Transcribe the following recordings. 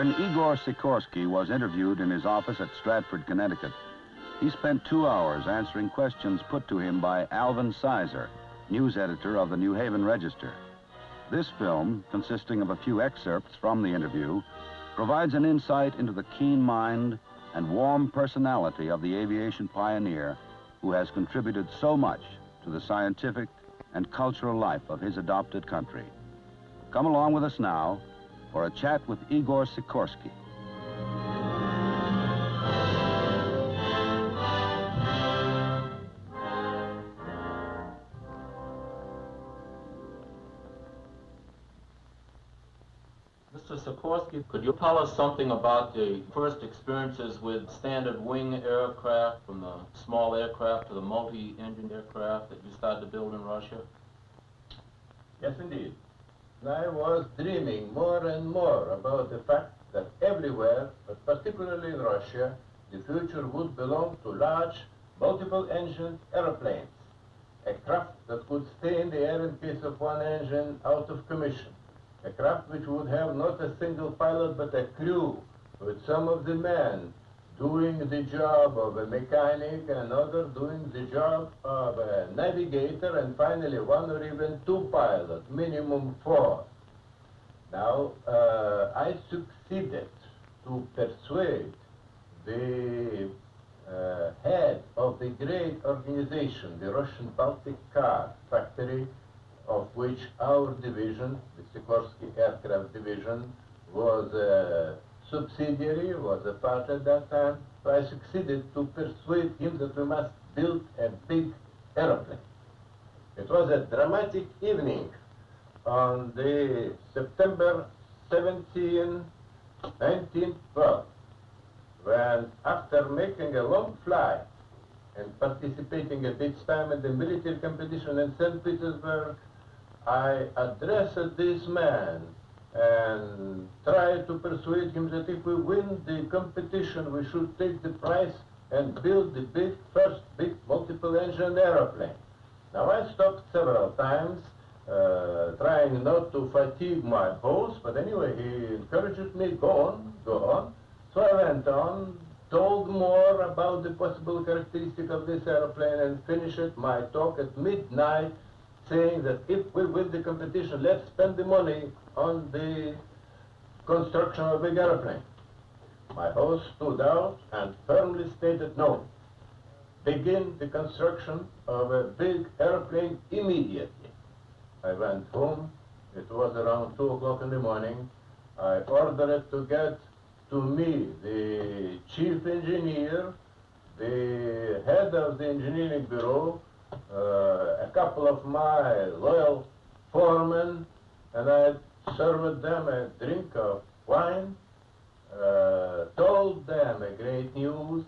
When Igor Sikorsky was interviewed in his office at Stratford, Connecticut, he spent 2 hours answering questions put to him by Alvin Sizer, news editor of the New Haven Register. This film, consisting of a few excerpts from the interview, provides an insight into the keen mind and warm personality of the aviation pioneer who has contributed so much to the scientific and cultural life of his adopted country. Come along with us now for a chat with Igor Sikorsky. Mr. Sikorsky, could you tell us something about the first experiences with standard wing aircraft, from the small aircraft to the multi-engine aircraft that you started to build in Russia? Yes, indeed. I was dreaming more and more about the fact that everywhere, but particularly in Russia, the future would belong to large, multiple-engine airplanes, a craft that could stay in the air in case of one engine out of commission, a craft which would have not a single pilot but a crew, with some of the men doing the job of a mechanic and other doing the job of a navigator, and finally one or even two pilots, minimum 4. Now, I succeeded to persuade the head of the great organization, the Russian Baltic Car Factory, of which our division, the Sikorsky Aircraft Division, was a subsidiary, was a part at that time. So I succeeded to persuade him that we must build a big aeroplane. It was a dramatic evening on the September 17, 1912, when after making a long flight and participating at each time in the military competition in St. Petersburg, I addressed this man and tried to persuade him that if we win the competition, we should take the prize and build the first big multiple-engine aeroplane. Now, I stopped several times, trying not to fatigue my host, but anyway, he encouraged me, go on, go on. So I went on, told more about the possible characteristic of this aeroplane, and finished my talk at midnight, saying that if we win the competition, let's spend the money on the construction of a big airplane. My host stood out and firmly stated, no, begin the construction of a big airplane immediately. I went home. It was around 2 o'clock in the morning. I ordered to get to me the chief engineer, the head of the engineering bureau, a couple of my loyal foremen, and I served them a drink of wine, told them a great news,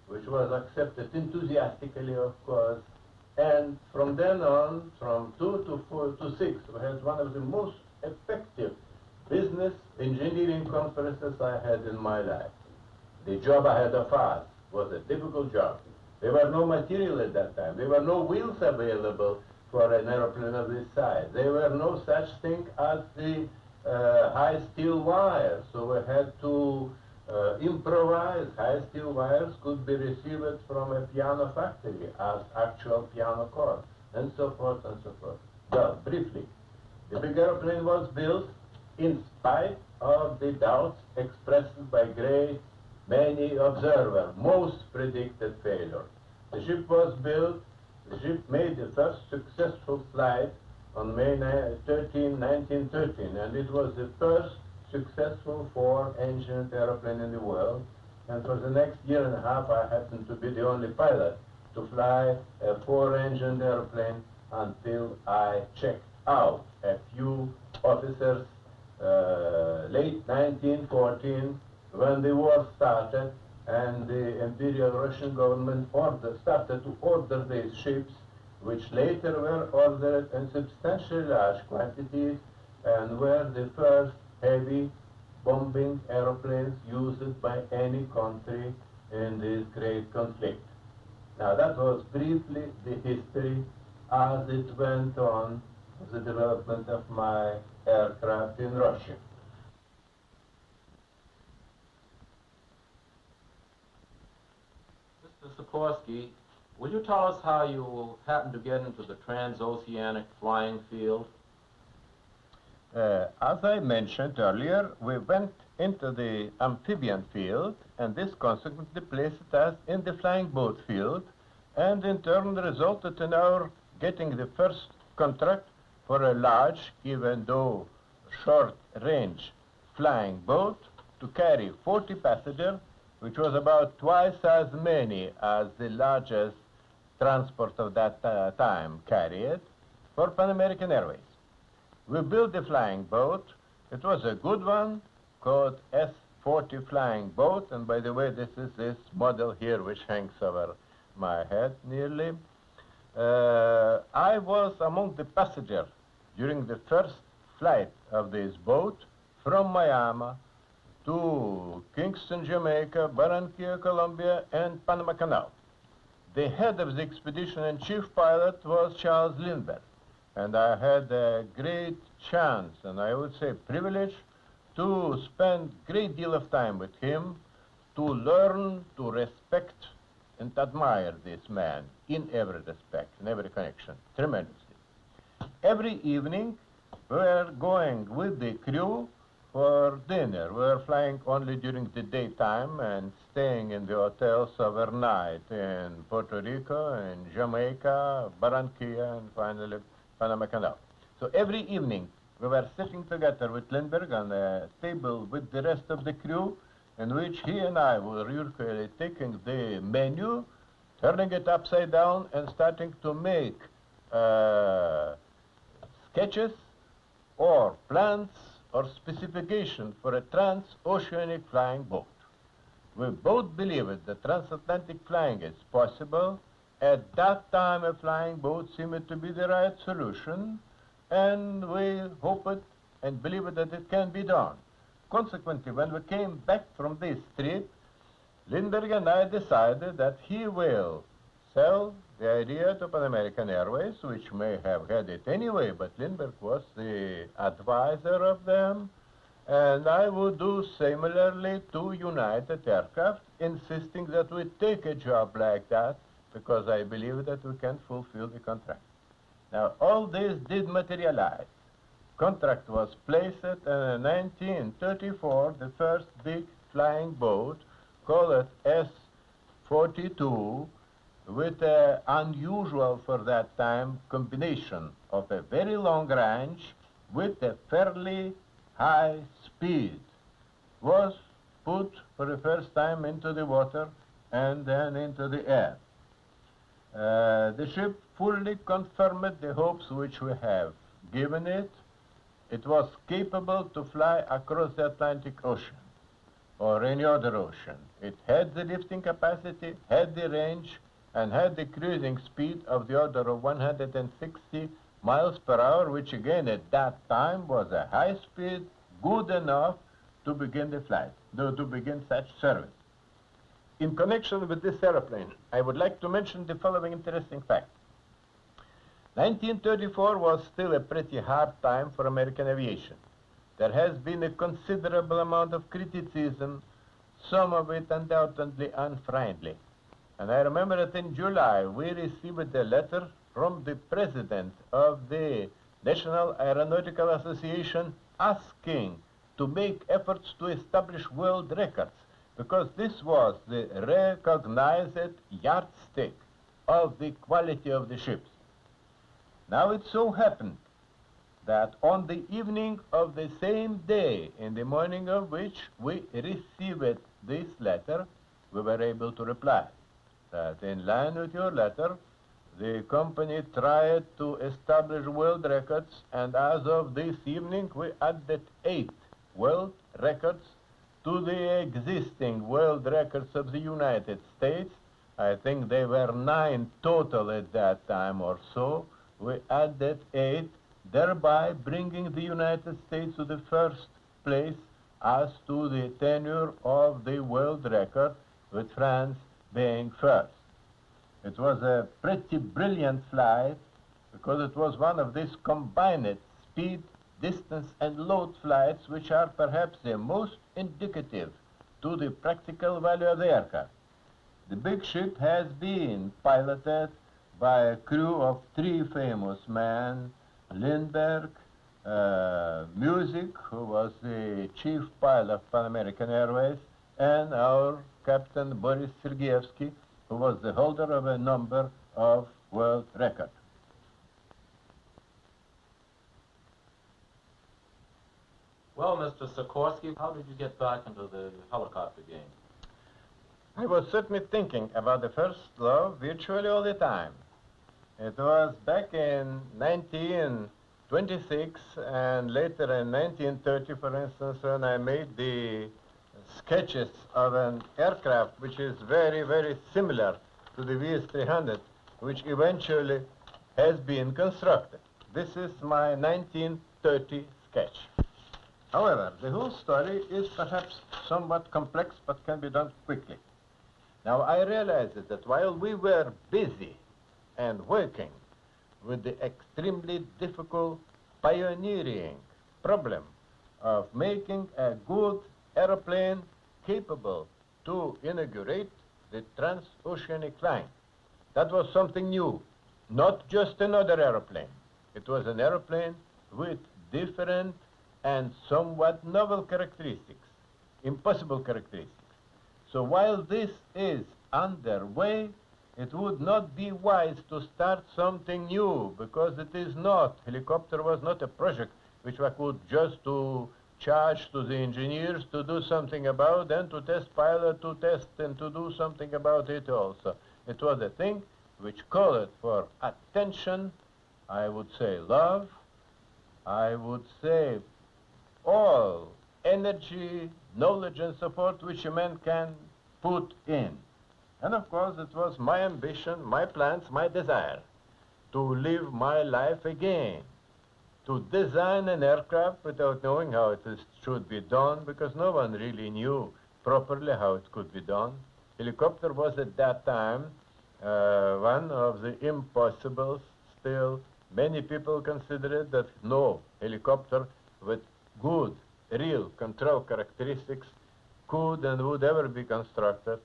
which was accepted enthusiastically, of course, and from then on, from 2 to 4 to 6, we had one of the most effective business engineering conferences I had in my life. The job ahead of us was a difficult job. There were no material at that time. There were no wheels available for an airplane of this size. There were no such thing as the high steel wires. So we had to improvise. High steel wires could be received from a piano factory as actual piano chords, and so forth and so forth. Well, briefly, the big airplane was built in spite of the doubts expressed by great many observers. Most predicted failure. The ship was built, the ship made the first successful flight on May 13, 1913, and it was the first successful 4-engine airplane in the world. And for the next year and a half, I happened to be the only pilot to fly a 4-engine airplane until I checked out. A few officers, late 1914, when the war started and the Imperial Russian government started to order these ships, which later were ordered in substantially large quantities and were the first heavy bombing airplanes used by any country in this great conflict. Now, that was briefly the history as it went on, the development of my aircraft in Russia. Sikorsky, will you tell us how you happened to get into the transoceanic flying field? As I mentioned earlier, we went into the amphibian field, and this consequently placed us in the flying boat field, and in turn resulted in our getting the first contract for a large, even though short-range flying boat to carry 40 passengers, which was about twice as many as the largest transport of that time carried, for Pan American Airways. We built the flying boat. It was a good one, called S-40 flying boat, and by the way, this is this model here which hangs over my head nearly. I was among the passengers during the first flight of this boat from Miami to Kingston, Jamaica, Barranquilla, Colombia, and Panama Canal. The head of the expedition and chief pilot was Charles Lindbergh, and I had a great chance, and I would say privilege, to spend a great deal of time with him, to learn to respect and admire this man in every respect, in every connection, tremendously. Every evening, we were going with the crew for dinner. We were flying only during the daytime and staying in the hotels overnight in Puerto Rico, in Jamaica, Barranquilla, and finally Panama Canal. So every evening, we were sitting together with Lindbergh on a table with the rest of the crew, in which he and I were usually taking the menu, turning it upside down, and starting to make sketches or plans or specification for a transoceanic flying boat. We both believed that transatlantic flying is possible. At that time, a flying boat seemed to be the right solution, and we hoped and believed that it can be done. Consequently, when we came back from this trip, Lindbergh and I decided that he will sell the idea to Pan American Airways, which may have had it anyway, but Lindbergh was the advisor of them, and I would do similarly to United Aircraft, insisting that we take a job like that because I believe that we can fulfill the contract. Now, all this did materialize. Contract was placed in 1934, the first big flying boat, called S-42, with an unusual for that time combination of a very long range with a fairly high speed. Was put for the first time into the water and then into the air. The ship fully confirmed the hopes which we have given it. It was capable to fly across the Atlantic Ocean or any other ocean. It had the lifting capacity, had the range, and had the cruising speed of the order of 160 miles per hour, which again at that time was a high speed, good enough to begin the flight, to begin such service. In connection with this airplane, I would like to mention the following interesting fact. 1934 was still a pretty hard time for American aviation. There has been a considerable amount of criticism, some of it undoubtedly unfriendly. And I remember that in July, we received a letter from the president of the National Aeronautical Association asking to make efforts to establish world records, because this was the recognized yardstick of the quality of the ships. Now it so happened that on the evening of the same day, in the morning of which we received this letter, we were able to reply that in line with your letter, the company tried to establish world records, and as of this evening, we added 8 world records to the existing world records of the United States. I think they were 9 total at that time or so. We added 8, thereby bringing the United States to the first place as to the tenure of the world record, with France being first. It was a pretty brilliant flight because it was one of these combined speed, distance, and load flights which are perhaps the most indicative to the practical value of the aircraft. The big ship has been piloted by a crew of 3 famous men: Lindbergh, Music, who was the chief pilot of Pan American Airways, and our Captain Boris Sergeyevsky, who was the holder of a number of world records. Well, Mr. Sikorsky, how did you get back into the helicopter game? I was certainly thinking about the first love virtually all the time. It was back in 1926 and later in 1930, for instance, when I made the sketches of an aircraft which is very, very similar to the VS-300, which eventually has been constructed. This is my 1930 sketch. However, the whole story is perhaps somewhat complex, but can be done quickly. Now, I realized that while we were busy and working with the extremely difficult pioneering problem of making a good aeroplane capable to inaugurate the transoceanic flying, that was something new, not just another aeroplane. It was an aeroplane with different and somewhat novel characteristics, impossible characteristics. So while this is underway, it would not be wise to start something new, because it is not. Helicopter was not a project which I could just to charge to the engineers to do something about, and to test pilot to test and to do something about it also. It was a thing which called for attention, I would say love, I would say all energy, knowledge and support which a man can put in. And of course it was my ambition, my plans, my desire to live my life again, to design an aircraft without knowing how it should be done, because no one really knew properly how it could be done. Helicopter was at that time one of the impossibles. Still, many people considered that no helicopter with good, real control characteristics could and would ever be constructed.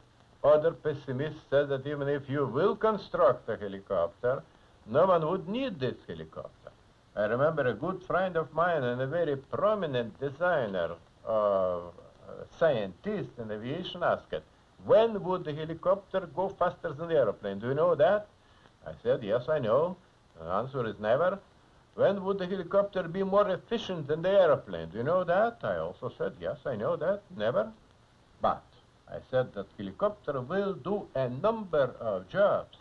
Other pessimists said that even if you will construct a helicopter, no one would need this helicopter. I remember a good friend of mine and a very prominent designer, scientist in aviation, asked, when would the helicopter go faster than the airplane? Do you know that? I said, yes, I know. The answer is never. When would the helicopter be more efficient than the airplane? Do you know that? I also said, yes, I know that. Never. But I said that helicopter will do a number of jobs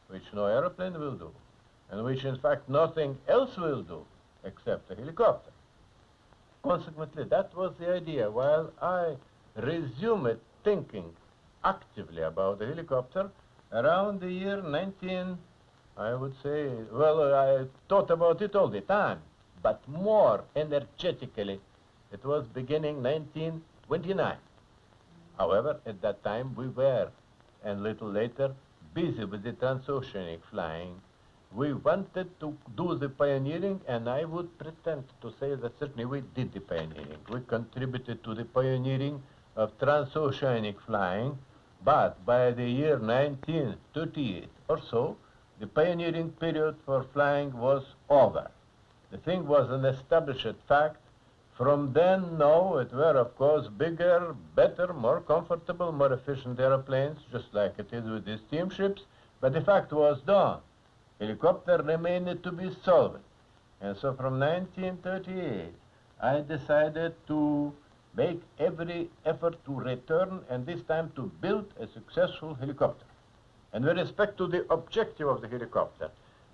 which no airplane will do, and which in fact nothing else will do except a helicopter. Consequently, that was the idea. While I resumed thinking actively about the helicopter, around the year 19, I would say, well, I thought about it all the time, but more energetically. It was beginning 1929. However, at that time we were, and a little later, busy with the transoceanic flying. We wanted to do the pioneering, and I would pretend to say that certainly we did the pioneering. We contributed to the pioneering of transoceanic flying, but by the year 1938 or so, the pioneering period for flying was over. The thing was an established fact. From then, no, it were, of course, bigger, better, more comfortable, more efficient airplanes, just like it is with the steamships, but the fact was done. Helicopter remained to be solved. And so from 1938, I decided to make every effort to return, and this time to build a successful helicopter. And with respect to the objective of the helicopter,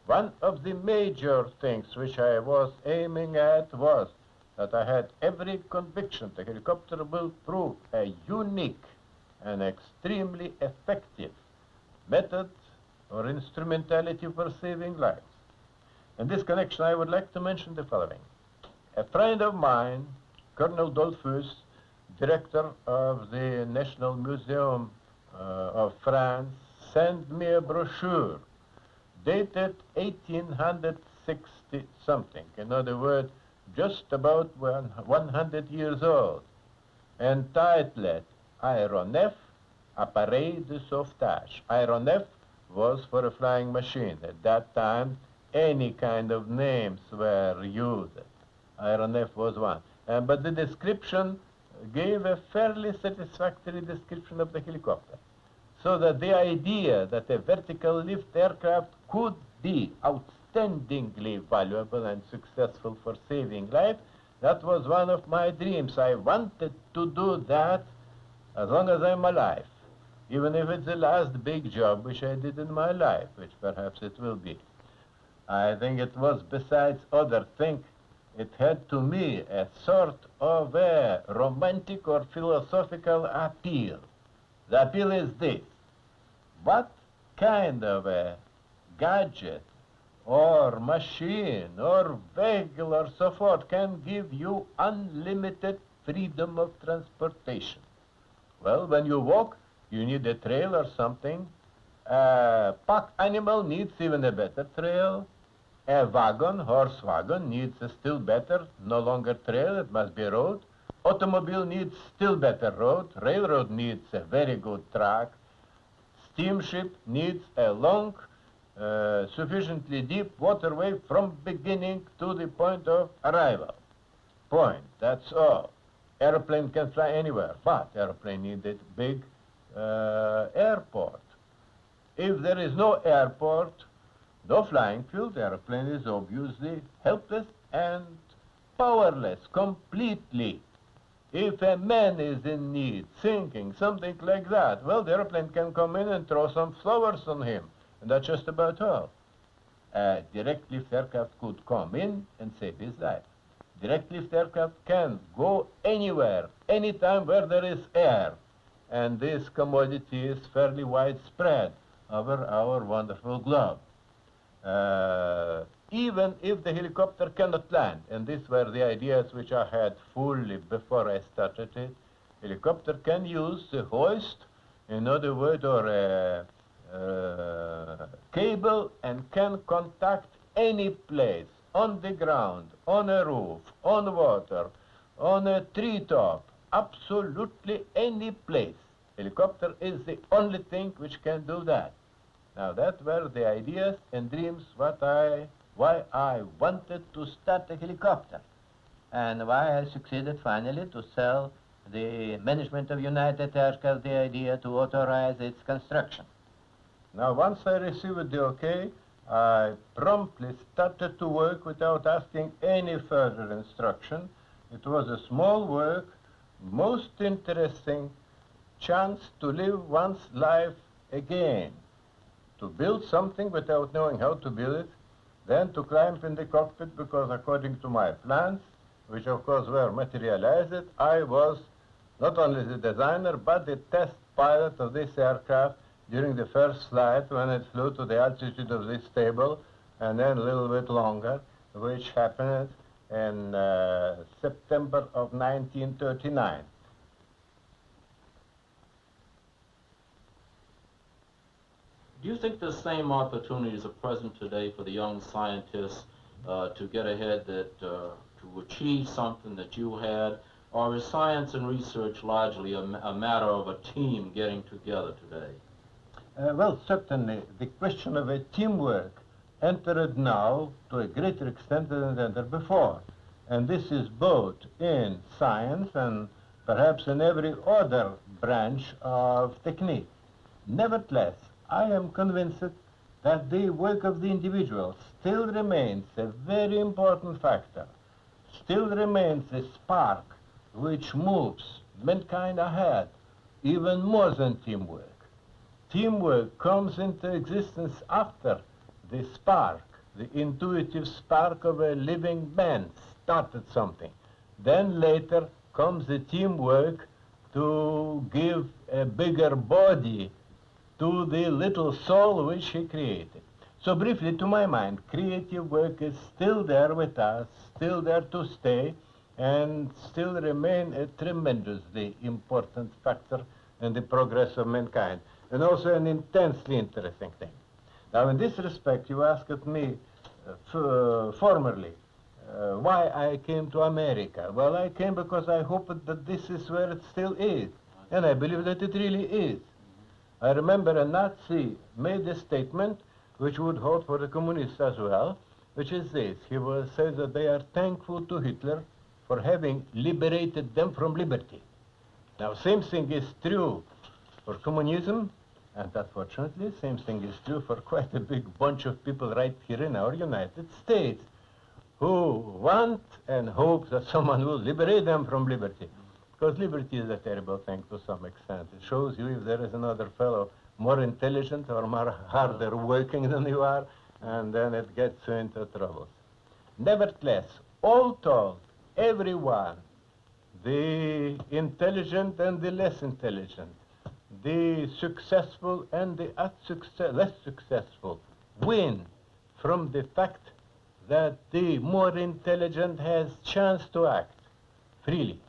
one of the major things which I was aiming at was that I had every conviction the helicopter will prove a unique and extremely effective method or instrumentality for saving lives. In this connection, I would like to mention the following. A friend of mine, Colonel Dollfuss, director of the National Museum of France, sent me a brochure dated 1860 something. In other words, just about 100 years old, entitled Aéronef appareil de sauvetage. Aéronef was for a flying machine. At that time, any kind of names were used. Aéronef was one. But the description gave a fairly satisfactory description of the helicopter. So that the idea that a vertical lift aircraft could be outstandingly valuable and successful for saving life, that was one of my dreams. I wanted to do that as long as I'm alive, even if it's the last big job which I did in my life, which perhaps it will be. I think it was, besides other things, it had to me a sort of a romantic or philosophical appeal. The appeal is this: what kind of a gadget or machine or vehicle or so forth can give you unlimited freedom of transportation? Well, when you walk, you need a trail or something. A pack animal needs even a better trail. A wagon, horse wagon, needs a still better, no longer trail, it must be road. Automobile needs still better road. Railroad needs a very good track. Steamship needs a long, sufficiently deep waterway from beginning to the point of arrival. Point, that's all. Airplane can fly anywhere, but airplane needs a big airport. If there is no airport, no flying field, the airplane is obviously helpless and powerless completely. If a man is in need, sinking, something like that, well, the airplane can come in and throw some flowers on him, and that's just about all. A direct lift aircraft could come in and save his life. Direct lift aircraft can go anywhere, anytime where there is air, and this commodity is fairly widespread over our wonderful globe. Even if the helicopter cannot land, and these were the ideas which I had fully before I started it, helicopter can use the hoist, in other words, or a cable, and can contact any place, on the ground, on a roof, on water, on a treetop, absolutely any place. Helicopter is the only thing which can do that. Now that were the ideas and dreams why I wanted to start a helicopter, and why I succeeded finally to sell the management of United Aircraft the idea to authorize its construction. Now once I received the okay, I promptly started to work without asking any further instruction. It was a small work, most interesting chance to live one's life again. To build something without knowing how to build it, then to climb in the cockpit, because according to my plans, which of course were materialized, I was not only the designer but the test pilot of this aircraft during the first flight when it flew to the altitude of this table and then a little bit longer, which happened in September of 1939. Do you think the same opportunities are present today for the young scientists to get ahead, to achieve something that you had, or is science and research largely a matter of a team getting together today? Well, certainly the question of a teamwork entered now to a greater extent than it entered before. And this is both in science and perhaps in every other branch of technique. Nevertheless, I am convinced that the work of the individual still remains a very important factor, still remains a spark which moves mankind ahead, even more than teamwork. Teamwork comes into existence after the spark, the intuitive spark of a living man started something. Then later comes the teamwork to give a bigger body to the little soul which he created. So briefly, to my mind, creative work is still there with us, still there to stay, and still remain a tremendously important factor in the progress of mankind, and also an intensely interesting thing. Now, in this respect, you asked me formerly why I came to America. Well, I came because I hoped that this is where it still is, and I believe that it really is. I remember a Nazi made a statement which would hold for the communists as well, which is this. He will say that they are thankful to Hitler for having liberated them from liberty. Now, same thing is true for communism, and unfortunately, same thing is true for quite a big bunch of people right here in our United States who want and hope that someone will liberate them from liberty. Because liberty is a terrible thing to some extent. It shows you if there is another fellow more intelligent or more harder working than you are, and then it gets you into troubles. Nevertheless, all told, everyone, the intelligent and the less intelligent, the successful and the less successful, win from the fact that the more intelligent has chance to act freely.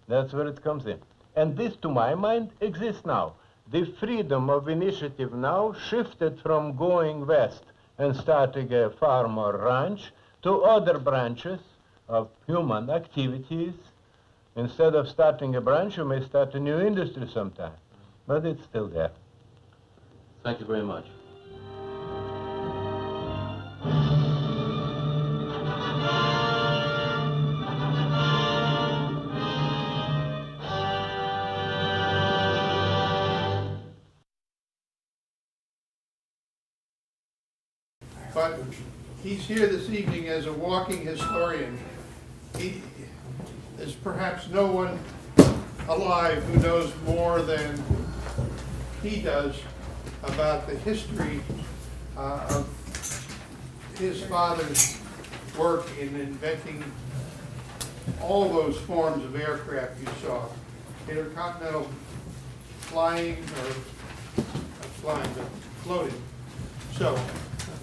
That's where it comes in. And this, to my mind, exists now. The freedom of initiative now shifted from going west and starting a farm or ranch to other branches of human activities. Instead of starting a branch, you may start a new industry sometime. But it's still there. Thank you very much. But he's here this evening as a walking historian. There's perhaps no one alive who knows more than he does about the history of his father's work in inventing all those forms of aircraft you saw. Intercontinental flying, or not flying, but floating. So,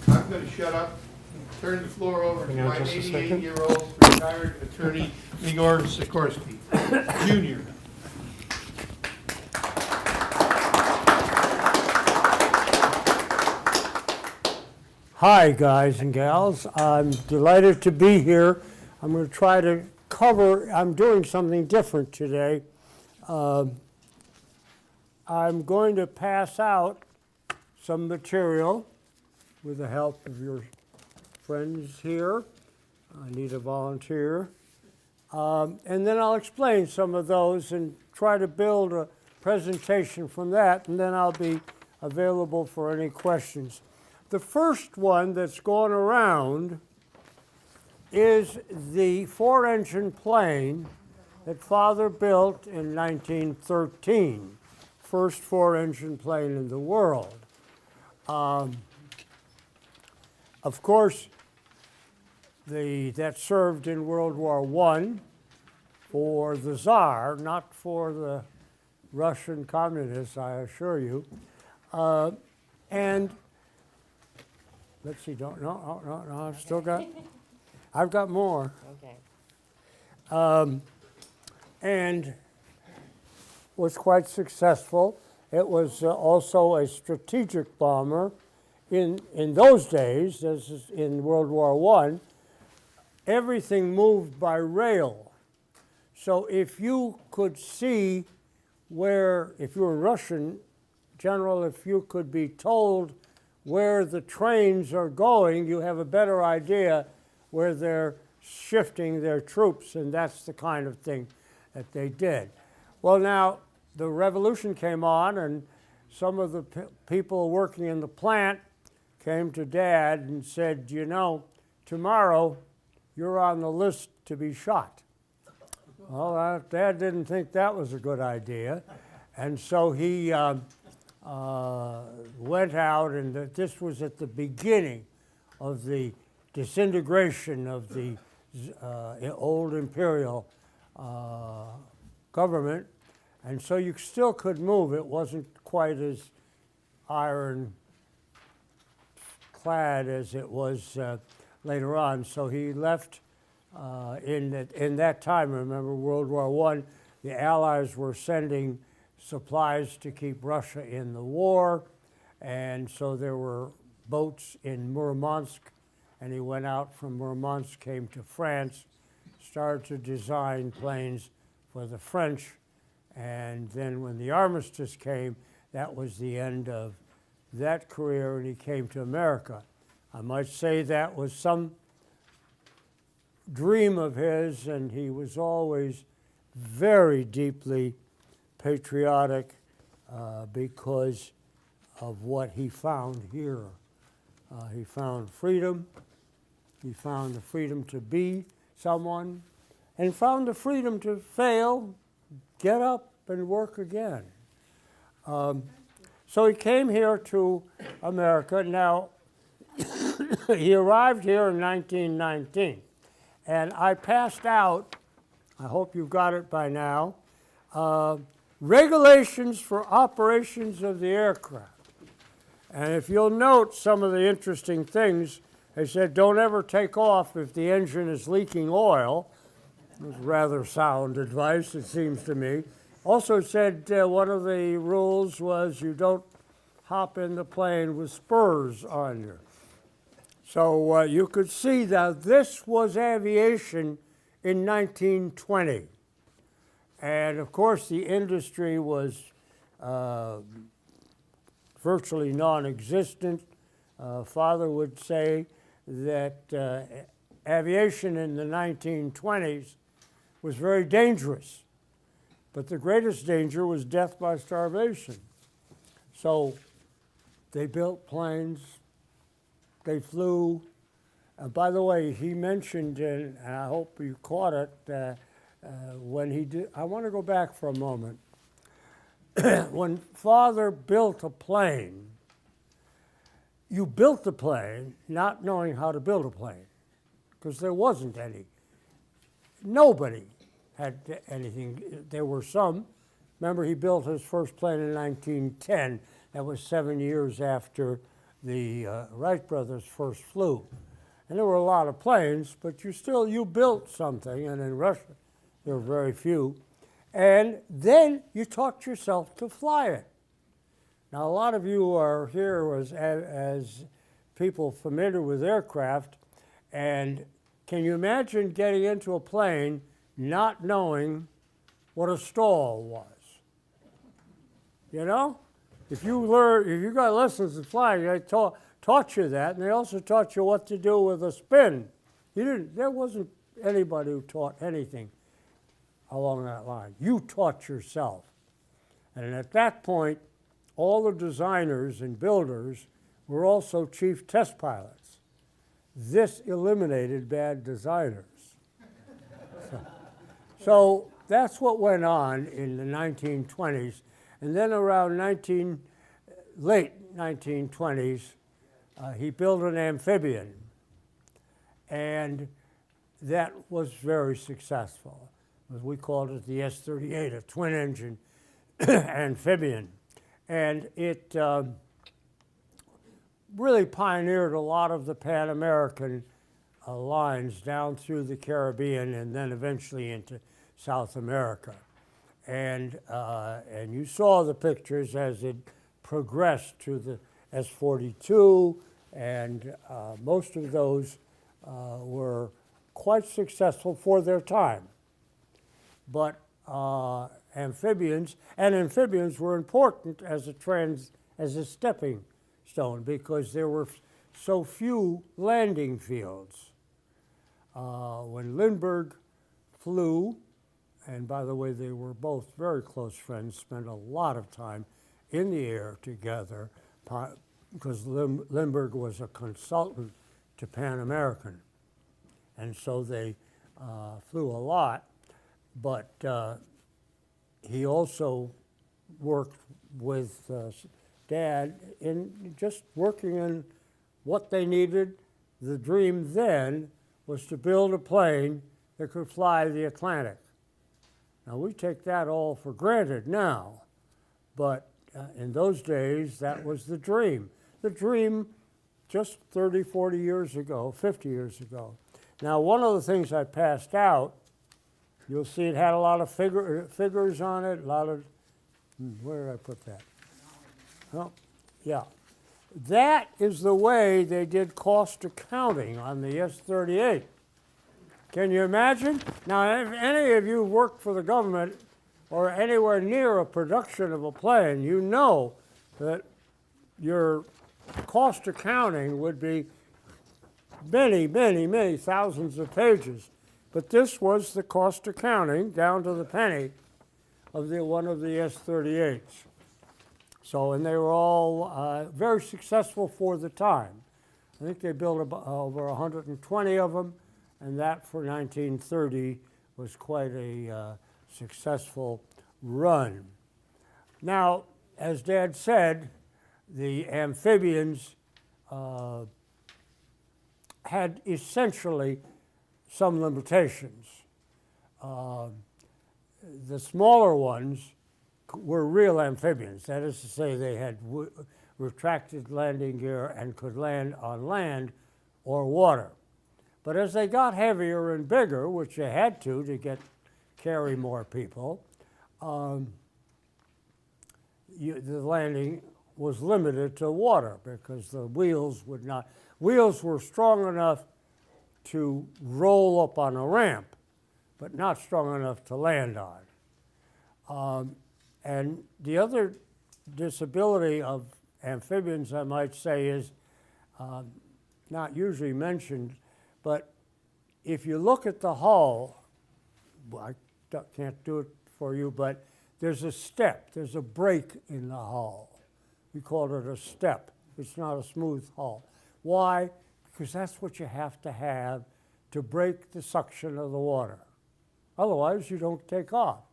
I'm going to shut up and turn the floor over to my 88-year-old retired attorney, Igor Sikorsky Jr. Hi, guys and gals. I'm delighted to be here. I'm going to try to cover, I'm doing something different today. I'm going to pass out some material with the help of your friends here. I need a volunteer. And then I'll explain some of those and try to build a presentation from that, and then I'll be available for any questions. The first one that's gone around is the 4-engine plane that Father built in 1913, first 4-engine plane in the world. Of course, that served in World War I for the Tsar, not for the Russian communists, I assure you. And let's see, no, I've still got, I've got more. Okay. And was quite successful. It was also a strategic bomber. In those days, as is in World War I, everything moved by rail. So if you could see where, if you were a Russian general, if you could be told where the trains are going, you have a better idea where they're shifting their troops, and that's the kind of thing that they did. Well, now, the revolution came on, and some of the people working in the plant came to Dad and said, you know, tomorrow you're on the list to be shot. Well, Dad didn't think that was a good idea, and so he went out, and this was at the beginning of the disintegration of the old imperial government, and so you still could move. It wasn't quite as iron clad as it was later on. So he left in that time. Remember, World War I, the Allies were sending supplies to keep Russia in the war, and so there were boats in Murmansk, and he went out from Murmansk, came to France, started to design planes for the French, and then when the armistice came, that was the end of that career, and he came to America. I might say that was some dream of his, and he was always very deeply patriotic because of what he found here. He found freedom. He found the freedom to be someone, and found the freedom to fail, get up, and work again. So he came here to America. Now, he arrived here in 1919, and I passed out, I hope you've got it by now, regulations for operations of the aircraft. And if you'll note some of the interesting things, they said don't ever take off if the engine is leaking oil. It was rather sound advice, it seems to me. Also said one of the rules was you don't hop in the plane with spurs on you. So you could see that this was aviation in 1920. And of course the industry was virtually non-existent. Father would say that aviation in the 1920s was very dangerous, but the greatest danger was death by starvation. So they built planes, they flew. By the way, he mentioned, and I hope you caught it, when he did, I want to go back for a moment. When Father built a plane, you built the plane not knowing how to build a plane, because there wasn't any. Nobody had anything. There were some. Remember, he built his first plane in 1910. That was 7 years after the Wright brothers first flew. And there were a lot of planes, but you built something, and in Russia there were very few. And then you taught yourself to fly it. Now, a lot of you are here as people familiar with aircraft, and can you imagine getting into a plane not knowing what a stall was? You know? If you got lessons in flying, they taught you that, and they also taught you what to do with a spin. There wasn't anybody who taught anything along that line. You taught yourself. And at that point, all the designers and builders were also chief test pilots. This eliminated bad designers. So that's what went on in the 1920s. And then around late 1920s, he built an amphibian. And that was very successful. We called it the S-38, a twin-engine amphibian. And it really pioneered a lot of the Pan American lines down through the Caribbean and then eventually into South America. And you saw the pictures as it progressed to the S-42, and most of those were quite successful for their time. But amphibians were important as a stepping stone because there were so few landing fields. When Lindbergh flew, and by the way, they were both very close friends, spent a lot of time in the air together because Lindbergh was a consultant to Pan American, and so they flew a lot. But he also worked with Dad in just working in what they needed. The dream then was to build a plane that could fly the Atlantic. Now, we take that all for granted now, but in those days, that was the dream. The dream just 30, 40 years ago, 50 years ago. Now, one of the things I passed out, you'll see it had a lot of figures on it, a lot of, where did I put that? Oh, yeah. That is the way they did cost accounting on the S-38. Can you imagine? Now, if any of you worked for the government, or anywhere near a production of a plane, you know that your cost accounting would be many, many, many thousands of pages. But this was the cost accounting, down to the penny, of one of the S-38s. So, and they were all very successful for the time. I think they built over 120 of them, and that for 1930 was quite a successful run. Now, as Dad said, the amphibians had essentially some limitations. The smaller ones were real amphibians. That is to say, they had retracted landing gear and could land on land or water. But as they got heavier and bigger, which they had to carry more people, the landing was limited to water because the wheels would not. Wheels were strong enough to roll up on a ramp, but not strong enough to land on. And the other disability of amphibians, I might say, is not usually mentioned, but if you look at the hull, I can't do it for you, but there's a step, there's a break in the hull. We call it a step. It's not a smooth hull. Why? Because that's what you have to break the suction of the water. Otherwise, you don't take off.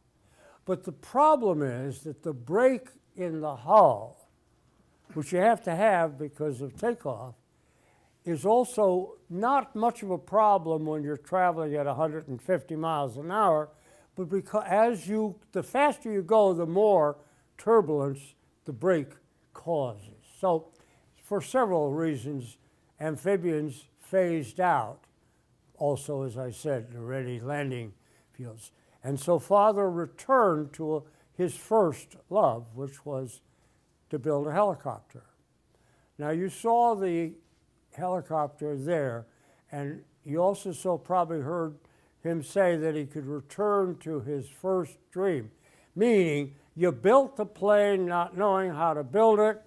But the problem is that the break in the hull, which you have to have because of takeoff, is also not much of a problem when you're traveling at 150 miles an hour, but because the faster you go, the more turbulence the brake causes. So for several reasons, amphibians phased out. Also, as I said, already landing fields. And so Father returned to his first love, which was to build a helicopter. Now, you saw the helicopter there, and you also probably heard him say that he could return to his first dream, meaning you built the plane not knowing how to build it,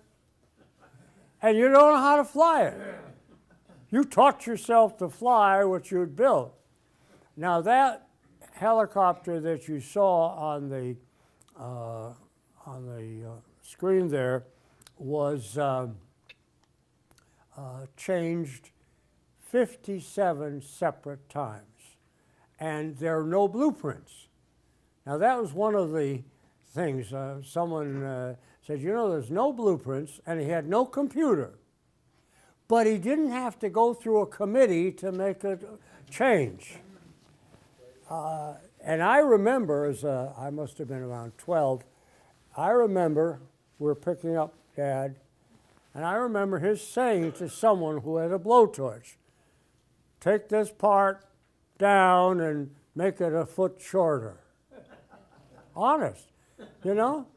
and you don't know how to fly it. You taught yourself to fly what you'd built. Now, that helicopter that you saw on the screen there was changed 57 separate times, and there are no blueprints. Now, that was one of the things. Someone said, you know, there's no blueprints, and he had no computer. But he didn't have to go through a committee to make a change. And I remember, I must have been around 12, I remember we're picking up Dad, and I remember his saying to someone who had a blowtorch, take this part down and make it a foot shorter. Honest, you know?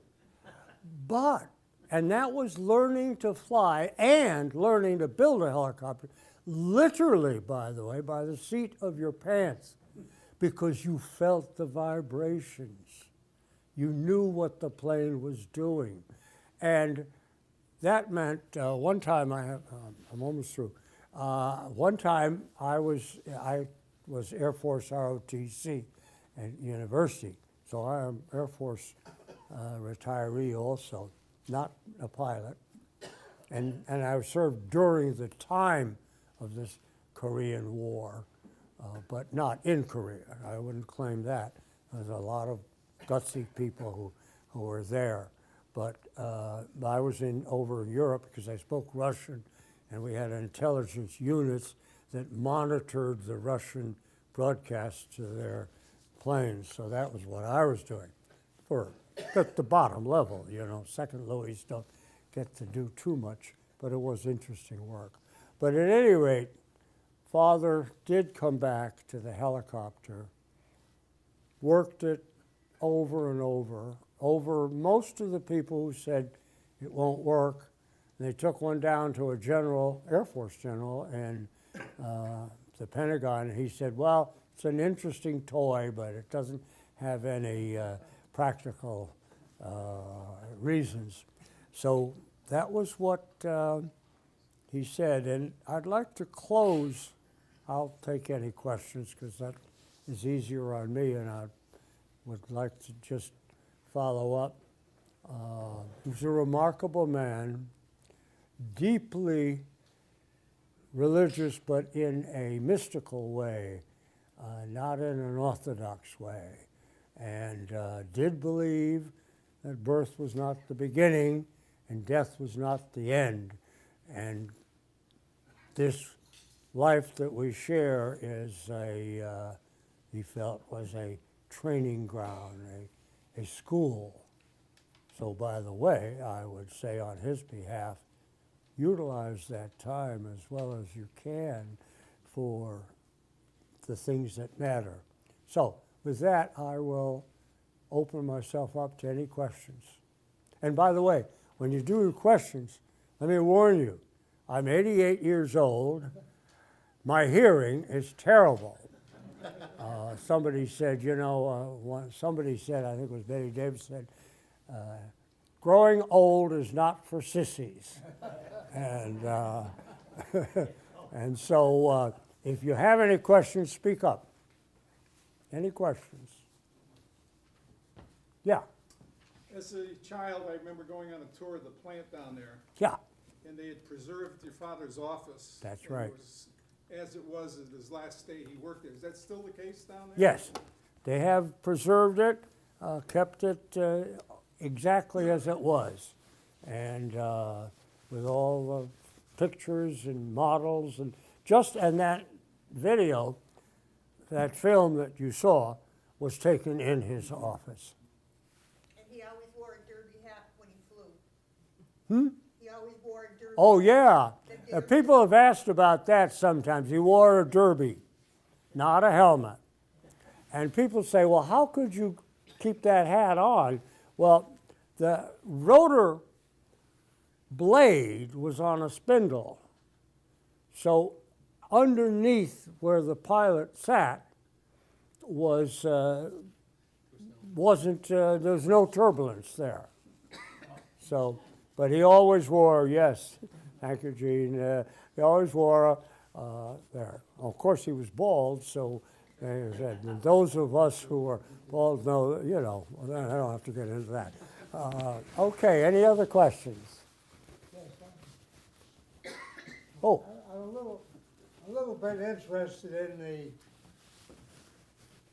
And that was learning to fly and learning to build a helicopter, literally, by the way, by the seat of your pants, because you felt the vibrations. You knew what the plane was doing. And that meant one time, I'm almost through. One time I was Air Force ROTC at university, so I am Air Force retiree also, not a pilot. And I served during the time of this Korean War, but not in Korea. I wouldn't claim that. There's a lot of gutsy people who were there. But I was over in Europe because I spoke Russian, and we had intelligence units that monitored the Russian broadcasts to their planes. So that was what I was doing at the bottom level, you know. Second Louis don't get to do too much, but it was interesting work. But at any rate, Father did come back to the helicopter, worked it over and over most of the people who said it won't work. And they took one down to a general, Air Force general, and the Pentagon, and he said, well, it's an interesting toy, but it doesn't have any practical reasons. So that was what he said. And I'd like to close. I'll take any questions because that is easier on me, and I would like to just follow up. He was a remarkable man, deeply religious, but in a mystical way, not in an orthodox way, and did believe that birth was not the beginning and death was not the end. And this life that we share is he felt was a training ground, a school. So by the way, I would say on his behalf, utilize that time as well as you can for the things that matter. So with that, I will open myself up to any questions. And by the way, when you do your questions, let me warn you, I'm 88 years old. My hearing is terrible. Somebody said, somebody said, I think it was Betty Davis said, growing old is not for sissies. And, and so if you have any questions, speak up. Any questions? Yeah. As a child, I remember going on a tour of the plant down there. Yeah. And they had preserved your father's office. That's and right. It was, as it was at his last day he worked there. Is that still the case down there? Yes. They have preserved it, kept it exactly as it was. And with all the pictures and models and that video, that film that you saw was taken in his office. And he always wore a derby hat when he flew. He always wore a derby. Oh, yeah. The People have asked about that sometimes. He wore a derby, not a helmet. And people say, well, how could you keep that hat on? Well, the rotor blade was on a spindle. So underneath where the pilot sat was, there's no turbulence there. So, but he always wore, yes, thank you, Gene, he always wore there. Of course, he was bald, so and those of us who are bald know, I don't have to get into that. Okay, any other questions? Oh. I'm a little bit interested in the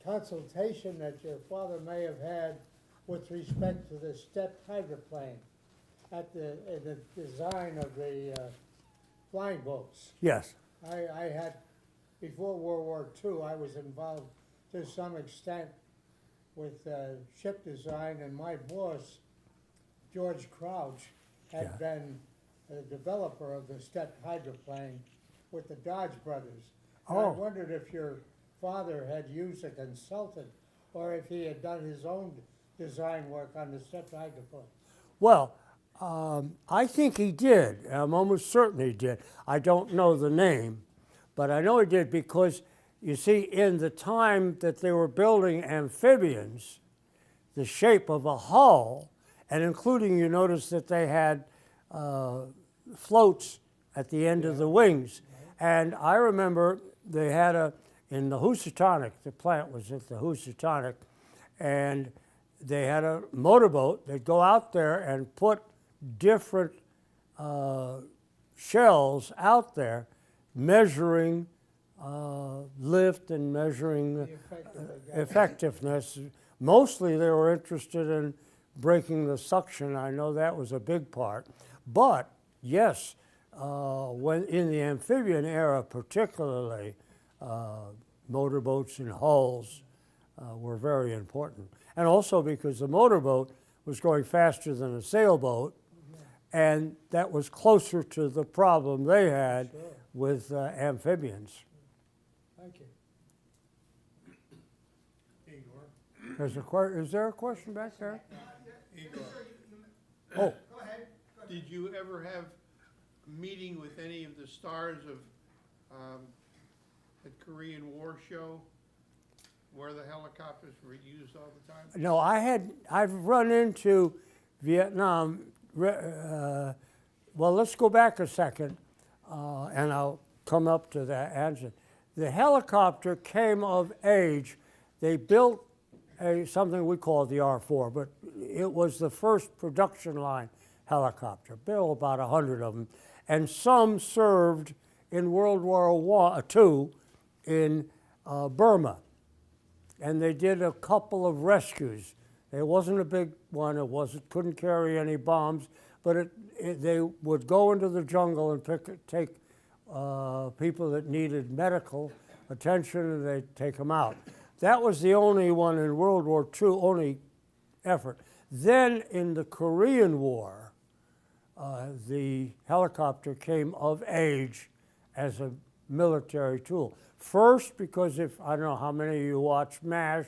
consultation that your father may have had with respect to the stepped hydroplane at the design of the flying boats. Yes. I had, before World War II, I was involved to some extent with ship design, and my boss, George Crouch, had been the developer of the stepped hydroplane with the Dodge brothers. And I wondered if your father had used a consultant or if he had done his own design work on the stepped hydroplane. Well, I think he did. I'm almost certain he did. I don't know the name, but I know he did because, you see, in the time that they were building amphibians, the shape of a hull, and including, you notice that they had floats at the end of the wings. And I remember they had in the Housatonic, the plant was at the Housatonic, and they had a motorboat. They'd go out there and put different shells out there, measuring lift and measuring effectiveness. Mostly they were interested in breaking the suction. I know that was a big part. But yes, when in the amphibian era particularly, motorboats and hulls were very important. And also because the motorboat was going faster than a sailboat, and that was closer to the problem they had with amphibians. Thank you. Igor. Is there a question back there? Igor. Oh. Did you ever have a meeting with any of the stars of the Korean War show where the helicopters were used all the time? No, I've run into Vietnam. Well, let's go back a second, and I'll come up to that answer. The helicopter came of age. They built something we call the R4, but it was the first production line helicopter. Built about 100 of them, and some served in World War II in Burma, and they did a couple of rescues. It wasn't a big one. It couldn't carry any bombs, but they would go into the jungle and take people that needed medical attention, and they'd take them out. That was the only one in World War II, only effort. Then in the Korean War, the helicopter came of age as a military tool. First, because I don't know how many of you watch MASH,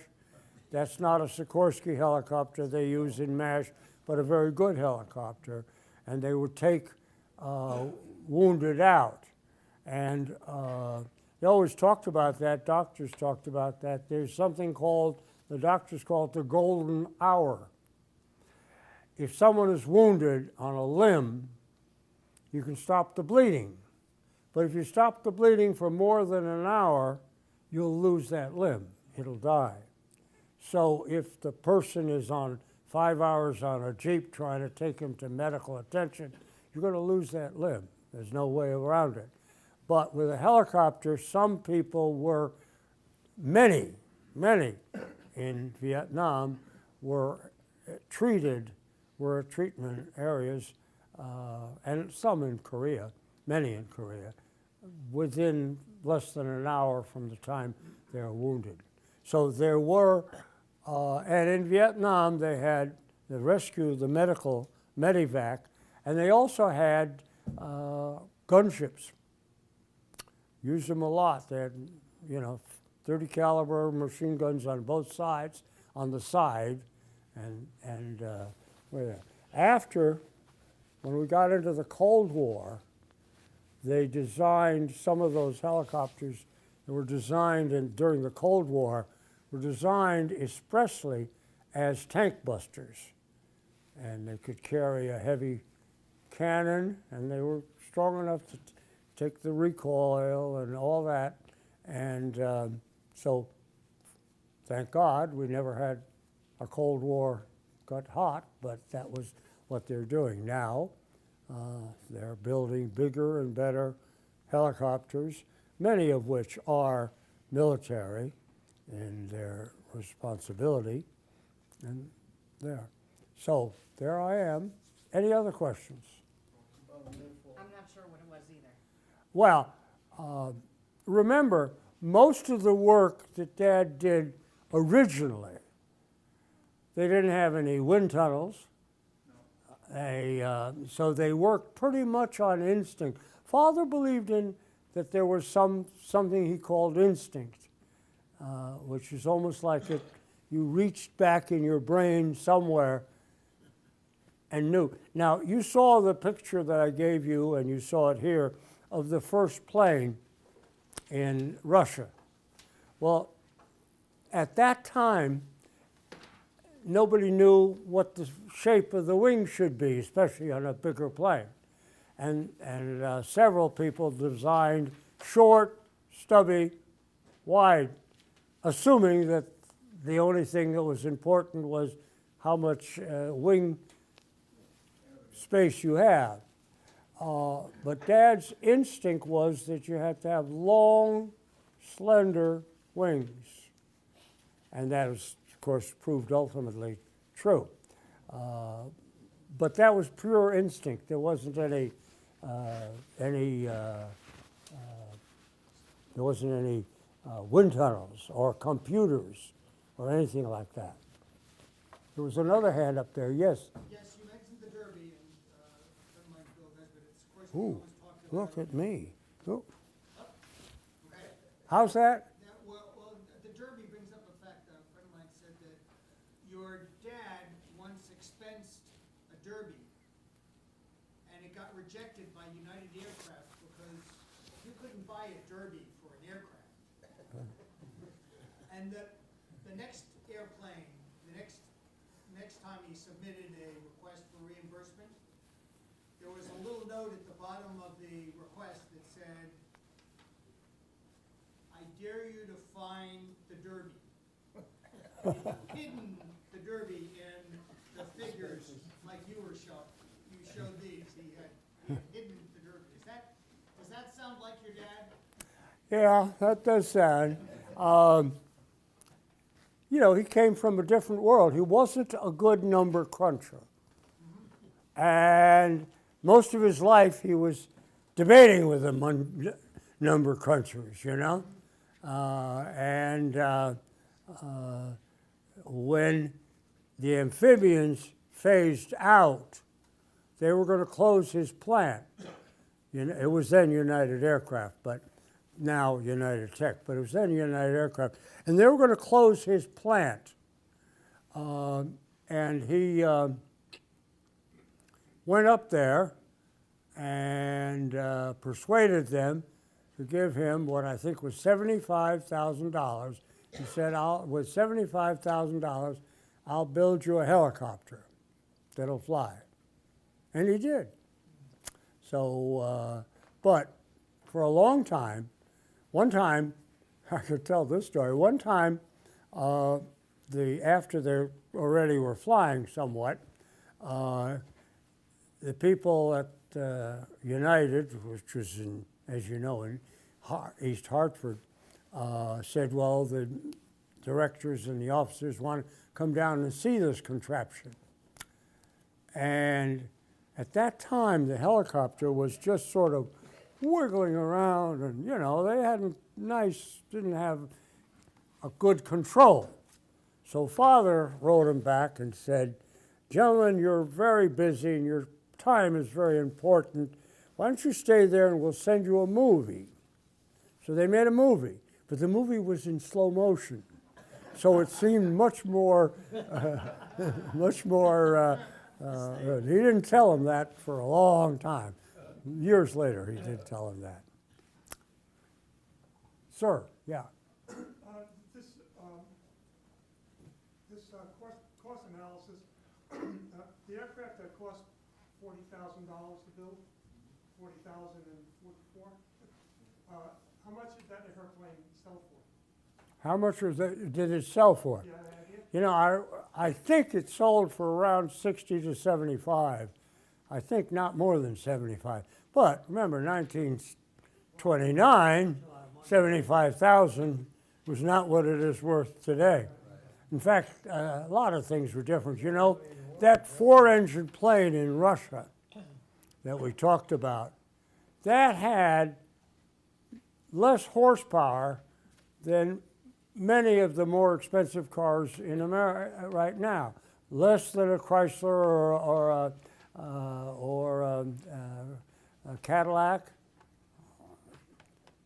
that's not a Sikorsky helicopter they use in MASH, but a very good helicopter. And they would take wounded out. And they always talked about that, doctors talked about that. There's something called, the doctors call it the golden hour. If someone is wounded on a limb, you can stop the bleeding. But if you stop the bleeding for more than an hour, you'll lose that limb. It'll die. So if the person is on 5 hours on a Jeep trying to take him to medical attention, you're going to lose that limb. There's no way around it. But with a helicopter, some people were, many in Vietnam were treated, were treatment areas, and some in Korea, many in Korea, within less than an hour from the time they were wounded. So there were, and in Vietnam they had the rescue, the medical, medevac, and they also had gunships. Used them a lot. They had, 30 caliber machine guns on both sides, on the side, and after, when we got into the Cold War, they designed some of those helicopters that were designed during the Cold War, were designed expressly as tank busters. And they could carry a heavy cannon, and they were strong enough to take the recoil and all that. And so, thank God, we never had a Cold War got hot, but that was what they're doing now. They're building bigger and better helicopters, many of which are military in their responsibility, and there. So there I am. Any other questions? I'm not sure what it was either. Well, remember, most of the work that Dad did originally, they didn't have any wind tunnels. So they worked pretty much on instinct. Father believed in that there was something he called instinct, which is almost like you reached back in your brain somewhere and knew. Now, you saw the picture that I gave you, and you saw it here, of the first plane in Russia. Well, at that time, nobody knew what the shape of the wing should be, especially on a bigger plane. And several people designed short, stubby, wide, assuming that the only thing that was important was how much wing space you have. But Dad's instinct was that you had to have long, slender wings. And that was, of course, proved ultimately true. But that was pure instinct. There wasn't any wind tunnels or computers or anything like that. There was another hand up there. Yes. Yes, you mentioned the Derby, and a friend of mine, Bill Nesbitt, of course, Ooh, always talked about. look at me. Ooh. Okay. How's that? Well, the Derby brings up a fact. A friend of mine said that your dad once expensed a Derby, and it got rejected by United Aircraft because you couldn't buy a Derby for an aircraft. And that the next airplane, next time he submitted a request for reimbursement, there was a little note at the bottom of the request that said, "I dare you to find the Derby." Hidden the Derby in the figures like you were showing. You showed these. He had hidden the Derby. Does that sound like your dad? Yeah, that does sound. You know, he came from a different world. He wasn't a good number cruncher. And most of his life he was debating with them on number crunchers, you know? When the amphibians phased out, they were going to close his plant. You know, it was then United Aircraft, but now United Tech, but it was then United Aircraft. And they were going to close his plant. And he went up there and persuaded them to give him what I think was $75,000. He said, with $75,000, I'll build you a helicopter that'll fly. And he did. So, but for a long time, one time, I could tell this story, one time, after they already were flying somewhat, the people at United, which was in, as you know, in East Hartford, said, well, the directors and the officers want to come down and see this contraption. And at that time, the helicopter was just sort of wiggling around, and, you know, they didn't have a good control. So Father wrote him back and said, gentlemen, you're very busy and your time is very important. Why don't you stay there and we'll send you a movie? So they made a movie, but the movie was in slow motion. So it seemed much more, he didn't tell him that for a long time. Years later, he did tell him that. Sir, yeah. Cost analysis, the aircraft that cost $40,000 to build, $40,044. How much did that airplane sell for? How much did it sell for? Yeah, any idea? You know, I think it sold for around 60 to 75. I think not more than 75. But remember, 1929, 75,000 was not what it is worth today. In fact, a lot of things were different. You know, that four-engine plane in Russia that we talked about, that had less horsepower than many of the more expensive cars in America right now. Less than a Chrysler or a Cadillac.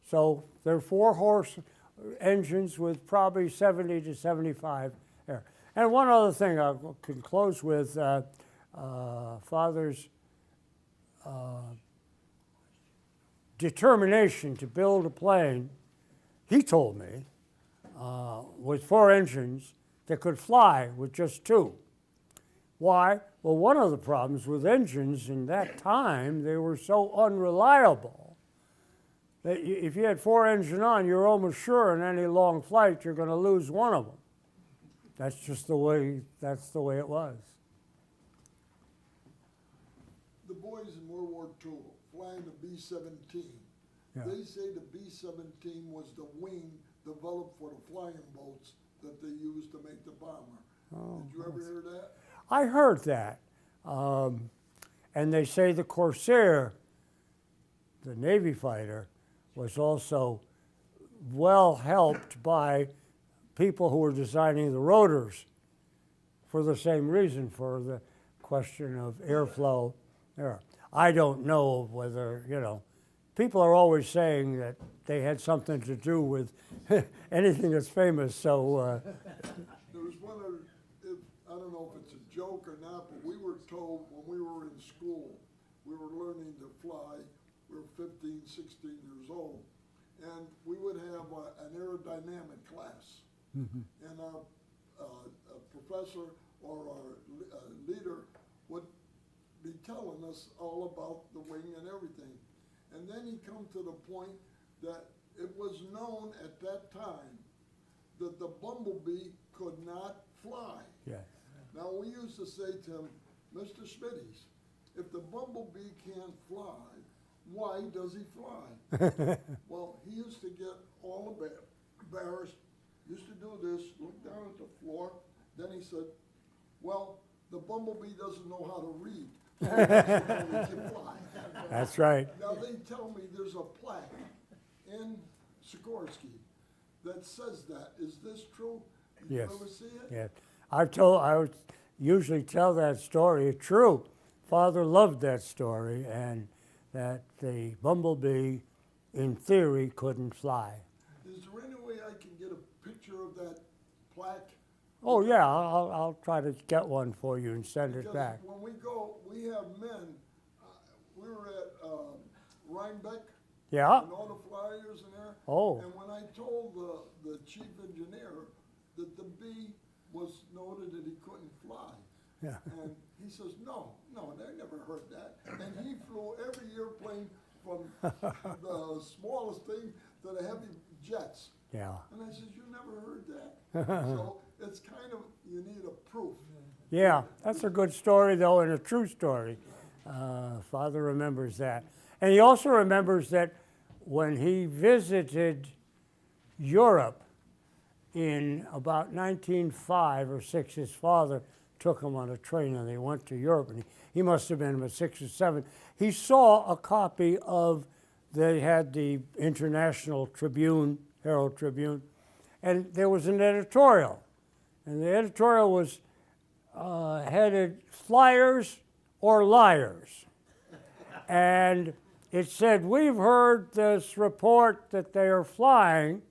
So they're four-horse engines with probably 70 to 75 air. And one other thing I can close with, Father's determination to build a plane, he told me, with four engines that could fly with just two. Why? Well, one of the problems with engines in that time, they were so unreliable that if you had four engines on, you're almost sure in any long flight you're going to lose one of them. That's just the way it was. The boys in World War II flying the B-17. Yeah. They say the B-17 was the wing developed for the flying boats that they used to make the bomber. Oh, did you ever hear that? I heard that. And they say the Corsair, the Navy fighter, was also well helped by people who were designing the rotors for the same reason, for the question of airflow. I don't know whether, you know, people are always saying that they had something to do with anything that's famous, so. There was one of, I don't know if it's a joke or not, but we were told when we were in school, we were learning to fly, we were 15, 16 years old, and we would have an aerodynamic class. And our professor or our leader would be telling us all about the wing and everything. And then he come to the point that it was known at that time that the bumblebee could not fly. Yes. Now, we used to say to him, Mr. Schmitties, if the bumblebee can't fly, why does he fly? Well, he used to get all embarrassed, used to do this, look down at the floor, then he said, well, the bumblebee doesn't know how to read. So he can fly. That's right. Now, they tell me there's a plaque in Sikorsky that says that. Is this true? Did Yes. you ever see it? Yes. I would usually tell that story. It's true. Father loved that story, and that the bumblebee, in theory, couldn't fly. Is there any way I can get a picture of that plaque? Oh yeah, I'll try to get one for you and send it Because back. when we go, we have men. We were at Rhinebeck. Yeah. And all the flyers in there. Oh. And when I told the chief engineer that the bee was noted that he couldn't fly. Yeah. And he says, no, they never heard that. And he flew every airplane from the smallest thing to the heavy jets. Yeah. And I said, you never heard that? So it's kind of, you need a proof. Yeah, that's a good story, though, and a true story. Father remembers that. And he also remembers that when he visited Europe in about 1905 or 6, his father took him on a train and they went to Europe, and he must have been about 6 or 7. He saw a copy of, they had the International Tribune, Herald Tribune, and there was an editorial. And the editorial was headed Flyers or Liars. And it said, we've heard this report that they are flying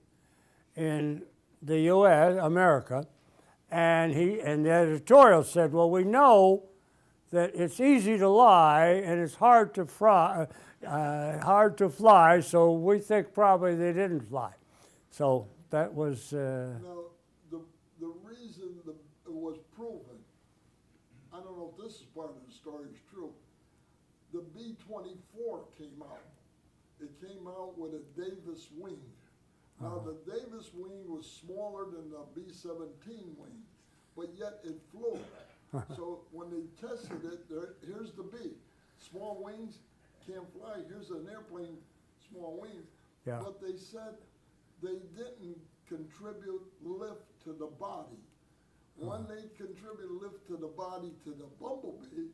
in the U.S., America, and the editorial said, well, we know that it's easy to lie and it's hard to fly, so we think probably they didn't fly. So that was... Now, the reason it was proven, I don't know if this is part of the story, is true. The B-24 came out. It came out with a Davis wing. Now, the Davis wing was smaller than the B-17 wing, but yet it flew. So when they tested it, here's the B. Small wings, can't fly. Here's an airplane, small wings. Yeah. But they said they didn't contribute lift to the body. When they contribute lift to the body to the bumblebee,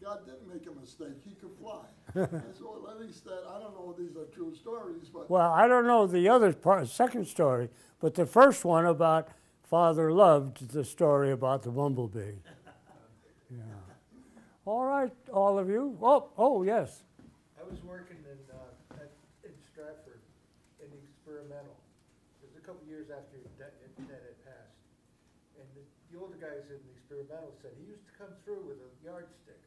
God didn't make a mistake. He could fly. And so at least that, I don't know if these are true stories, but... Well, I don't know the other part, second story, but the first one about Father loved the story about the bumblebee. Yeah. All right, all of you. Oh, yes. I was working in Stratford in the experimental. It was a couple years after that had passed. And the older guys in the experimental said he used to come through with a yardstick.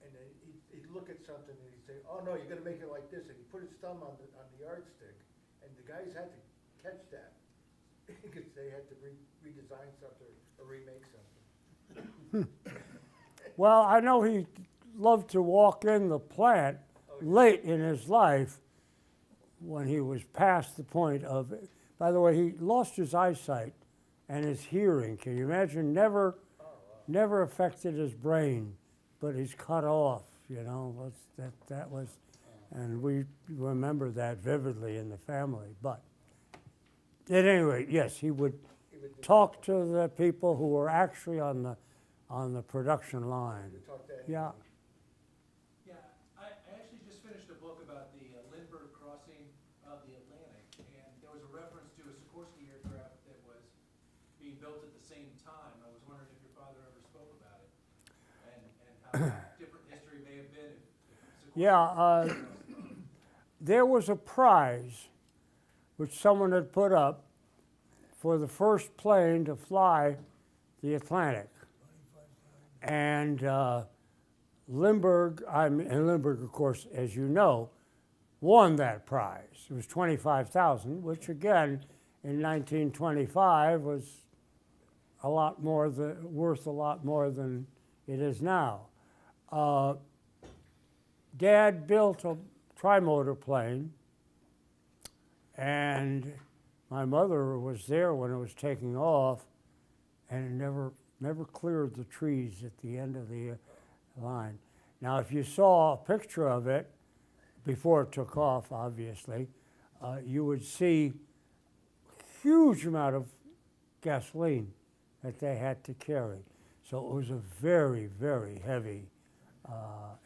And then he'd look at something and he'd say, oh no, you're gonna make it like this. And he'd put his thumb on the yardstick. And the guys had to catch that because they had to redesign something or remake something. Well, I know he loved to walk in the plant late in his life when he was past the point of, by the way, he lost his eyesight and his hearing. Can you imagine? Never affected his brain, but he's cut off, you know. That was, and we remember that vividly in the family. But at any rate, yes, he would talk to the people who were actually on the production line. Yeah. Yeah, I actually just finished a book about the Lindbergh crossing of the Atlantic, and there was a reference to a Sikorsky aircraft that was being built at the same time. I was wondering if your father ever spoke about it, and how different history may have been if Sikorsky. Yeah, there was a prize which someone had put up for the first plane to fly the Atlantic. And Lindbergh, of course, as you know, won that prize. It was $25,000, which again in 1925 was a lot more worth a lot more than it is now. Dad built a trimotor plane, and my mother was there when it was taking off, and it never cleared the trees at the end of the line. Now, if you saw a picture of it before it took off, obviously, you would see huge amount of gasoline that they had to carry. So it was a very, very heavy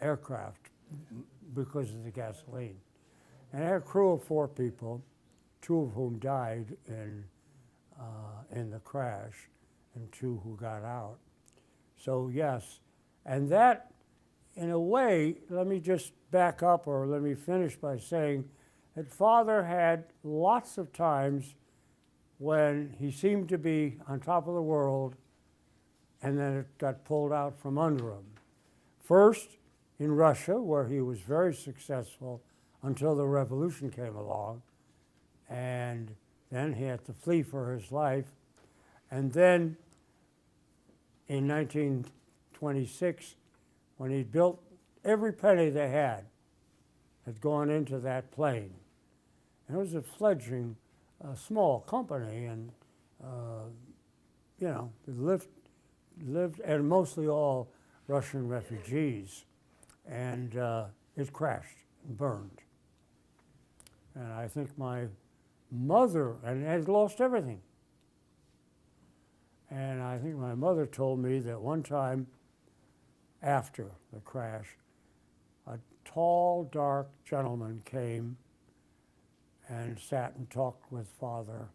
aircraft because of the gasoline. And it had a crew of 4 people, 2 of whom died in the crash, and 2 who got out. So yes, and that, in a way, let me just back up, or let me finish by saying that Father had lots of times when he seemed to be on top of the world, and then it got pulled out from under him. First, in Russia, where he was very successful until the revolution came along, and then he had to flee for his life. And then in 1926, when he built every penny they had gone into that plane. And it was a fledgling, small company, and you know, lived, and mostly all Russian refugees. And it crashed and burned. And I think my mother, and had lost everything. And I think my mother told me that one time after the crash, a tall, dark gentleman came and sat and talked with Father.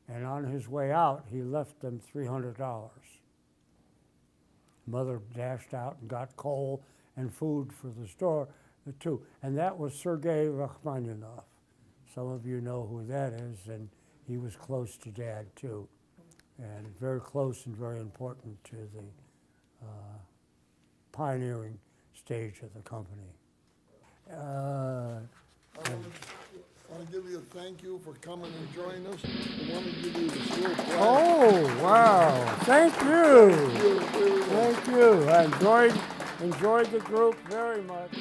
And on his way out, he left them $300. Mother dashed out and got coal and food for the store, too. And that was Sergei Rachmaninoff. Some of you know who that is, and he was close to Dad, too, and very close and very important to the pioneering stage of the company. I want to give you a thank you for coming and joining us. I want to give you the school prize. Oh, wow. Thank you. Thank you. I enjoyed the group very much.